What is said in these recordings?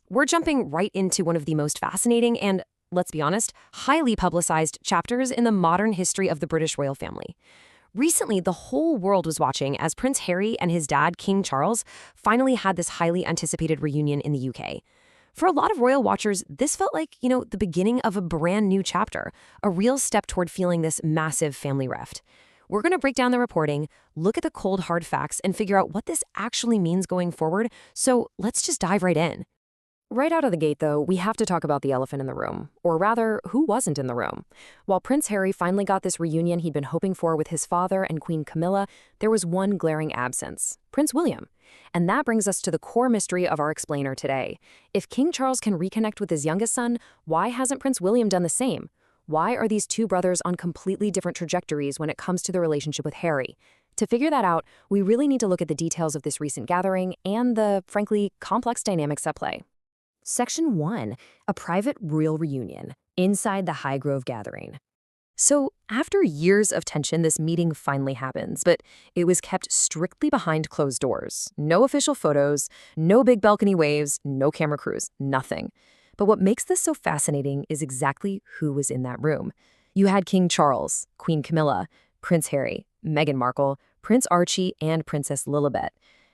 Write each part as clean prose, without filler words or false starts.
we're jumping right into one of the most fascinating and, let's be honest, highly publicized chapters in the modern history of the British royal family. Recently, the whole world was watching as Prince Harry and his dad, King Charles, finally had this highly anticipated reunion in the UK. For a lot of royal watchers, this felt like, the beginning of a brand new chapter, a real step toward feeling this massive family rift. We're going to break down the reporting, look at the cold, hard facts, and figure out what this actually means going forward, so let's just dive right in. Right out of the gate, though, we have to talk about the elephant in the room, or rather, who wasn't in the room. While Prince Harry finally got this reunion he'd been hoping for with his father and Queen Camilla, there was one glaring absence: Prince William. And that brings us to the core mystery of our explainer today. If King Charles can reconnect with his youngest son, why hasn't Prince William done the same? Why are these two brothers on completely different trajectories when it comes to their relationship with Harry? To figure that out, we really need to look at the details of this recent gathering and the, frankly, complex dynamics at play. Section 1. A private royal reunion inside the Highgrove gathering. So, after years of tension, this meeting finally happens, but it was kept strictly behind closed doors. No official photos, no big balcony waves, no camera crews, nothing. But what makes this so fascinating is exactly who was in that room. You had King Charles, Queen Camilla, Prince Harry, Meghan Markle, Prince Archie, and Princess Lilibet.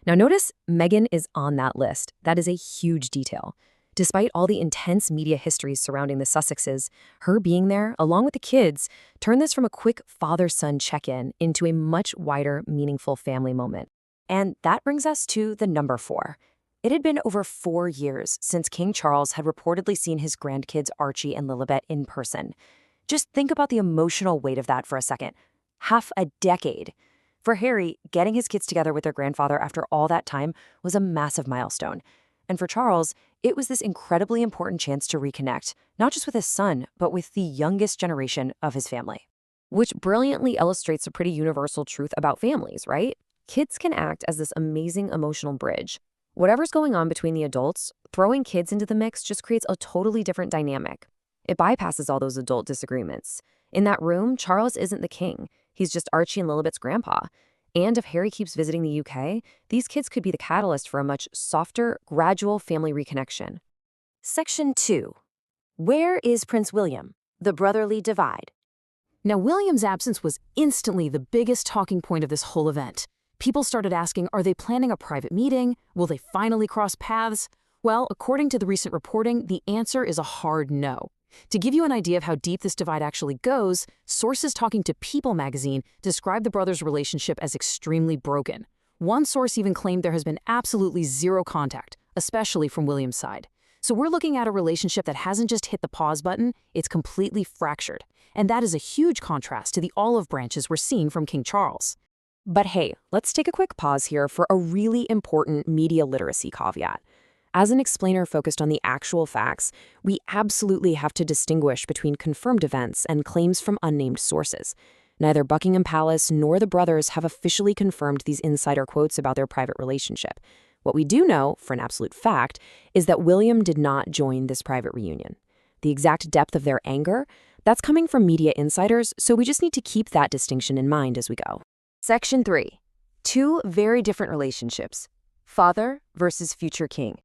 Now notice Meghan is on that list. That is a huge detail. Despite all the intense media histories surrounding the Sussexes, her being there, along with the kids, turned this from a quick father-son check-in into a much wider, meaningful family moment. And that brings us to the number 4. It had been over 4 years since King Charles had reportedly seen his grandkids Archie and Lilibet in person. Just think about the emotional weight of that for a second. Half a decade. For Harry, getting his kids together with their grandfather after all that time was a massive milestone. And for Charles, it was this incredibly important chance to reconnect, not just with his son, but with the youngest generation of his family. Which brilliantly illustrates a pretty universal truth about families, right? Kids can act as this amazing emotional bridge. Whatever's going on between the adults, throwing kids into the mix just creates a totally different dynamic. It bypasses all those adult disagreements. In that room, Charles isn't the king. He's just Archie and Lilibet's grandpa. And if Harry keeps visiting the UK, these kids could be the catalyst for a much softer, gradual family reconnection. Section 2. Where is Prince William? The brotherly divide. Now, William's absence was instantly the biggest talking point of this whole event. People started asking, are they planning a private meeting? Will they finally cross paths? Well, according to the recent reporting, the answer is a hard no. To give you an idea of how deep this divide actually goes, sources talking to People magazine describe the brothers' relationship as extremely broken. One source even claimed there has been absolutely zero contact, especially from William's side. So we're looking at a relationship that hasn't just hit the pause button, it's completely fractured. And that is a huge contrast to the olive branches we're seeing from King Charles. But hey, let's take a quick pause here for a really important media literacy caveat. As an explainer focused on the actual facts, we absolutely have to distinguish between confirmed events and claims from unnamed sources. Neither Buckingham Palace nor the brothers have officially confirmed these insider quotes about their private relationship. What we do know, for an absolute fact, is that William did not join this private reunion. The exact depth of their anger, that's coming from media insiders, so we just need to keep that distinction in mind as we go. Section 3. 2 very different relationships. Father versus future king.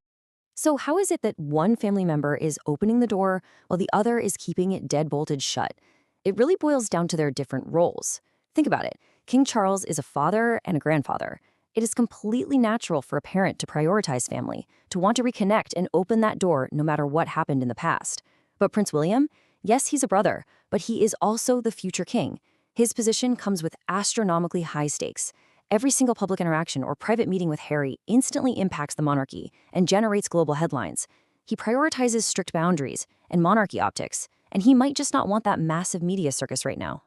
So how is it that one family member is opening the door while the other is keeping it dead-bolted shut? It really boils down to their different roles. Think about it. King Charles is a father and a grandfather. It is completely natural for a parent to prioritize family, to want to reconnect and open that door no matter what happened in the past. But Prince William, yes, he's a brother, but he is also the future king. His position comes with astronomically high stakes. Every single public interaction or private meeting with Harry instantly impacts the monarchy and generates global headlines. He prioritizes strict boundaries and monarchy optics, and he might just not want that massive media circus right now.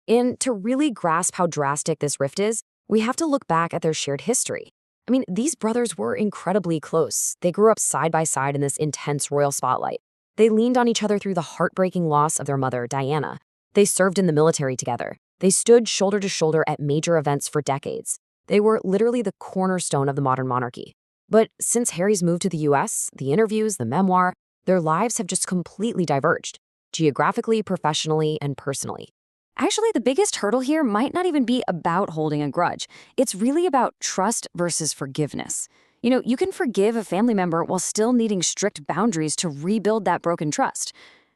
And to really grasp how drastic this rift is, we have to look back at their shared history. I mean, these brothers were incredibly close. They grew up side by side in this intense royal spotlight. They leaned on each other through the heartbreaking loss of their mother, Diana. They served in the military together. They stood shoulder to shoulder at major events for decades. They were literally the cornerstone of the modern monarchy. But since Harry's move to the US, the interviews, the memoir, their lives have just completely diverged, geographically, professionally, and personally. Actually, the biggest hurdle here might not even be about holding a grudge. It's really about trust versus forgiveness. You can forgive a family member while still needing strict boundaries to rebuild that broken trust.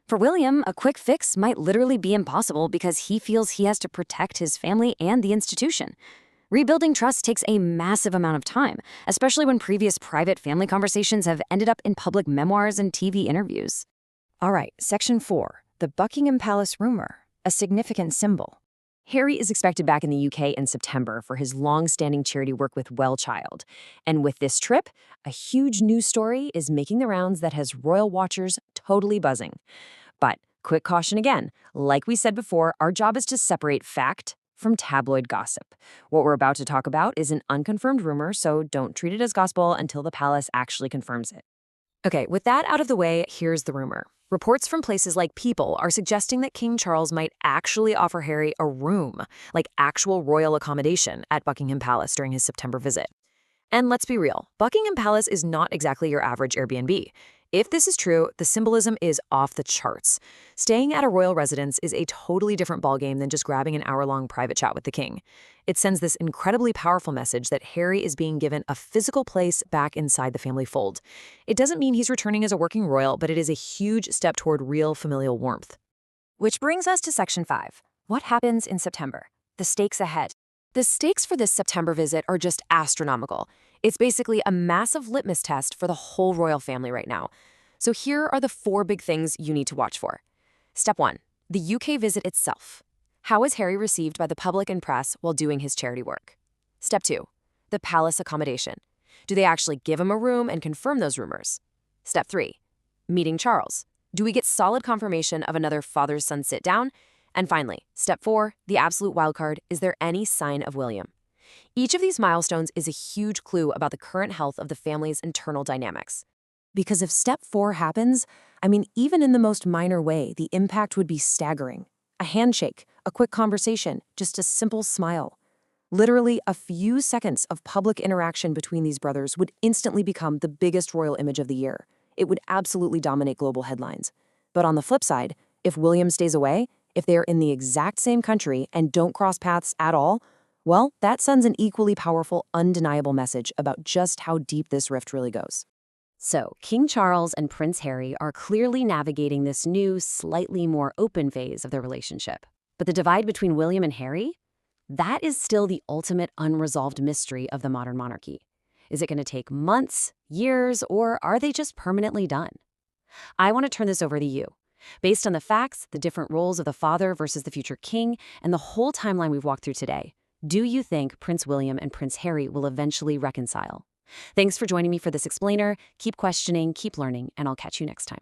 For William, a quick fix might literally be impossible because he feels he has to protect his family and the institution. Rebuilding trust takes a massive amount of time, especially when previous private family conversations have ended up in public memoirs and TV interviews. All right, Section 4, the Buckingham Palace rumor, a significant symbol. Harry is expected back in the UK in September for his long-standing charity work with Well Child. And with this trip, a huge news story is making the rounds that has royal watchers totally buzzing. But quick caution again, like we said before, our job is to separate fact from tabloid gossip. What we're about to talk about is an unconfirmed rumor, so don't treat it as gospel until the palace actually confirms it. Okay, with that out of the way, here's the rumor. Reports from places like People are suggesting that King Charles might actually offer Harry a room, like actual royal accommodation, at Buckingham Palace during his September visit. And let's be real, Buckingham Palace is not exactly your average Airbnb. If this is true, the symbolism is off the charts. Staying at a royal residence is a totally different ballgame than just grabbing an hour-long private chat with the king. It sends this incredibly powerful message that Harry is being given a physical place back inside the family fold. It doesn't mean he's returning as a working royal, but it is a huge step toward real familial warmth. Which brings us to Section 5. What happens in September? The stakes ahead. The stakes for this September visit are just astronomical. It's basically a massive litmus test for the whole royal family right now. So here are the 4 big things you need to watch for. Step 1. The UK visit itself. How is Harry received by the public and press while doing his charity work? Step 2. The palace accommodation. Do they actually give him a room and confirm those rumors? Step 3. Meeting Charles. Do we get solid confirmation of another father-son sit-down? And finally, Step 4, the absolute wildcard, is there any sign of William? Each of these milestones is a huge clue about the current health of the family's internal dynamics. Because if Step 4 happens, even in the most minor way, the impact would be staggering. A handshake, a quick conversation, just a simple smile. Literally, a few seconds of public interaction between these brothers would instantly become the biggest royal image of the year. It would absolutely dominate global headlines. But on the flip side, if William stays away, if they're in the exact same country and don't cross paths at all, well, that sends an equally powerful, undeniable message about just how deep this rift really goes. So, King Charles and Prince Harry are clearly navigating this new, slightly more open phase of their relationship. But the divide between William and Harry? That is still the ultimate unresolved mystery of the modern monarchy. Is it going to take months, years, or are they just permanently done? I want to turn this over to you. Based on the facts, the different roles of the father versus the future king, and the whole timeline we've walked through today, do you think Prince William and Prince Harry will eventually reconcile? Thanks for joining me for this explainer. Keep questioning, keep learning, and I'll catch you next time.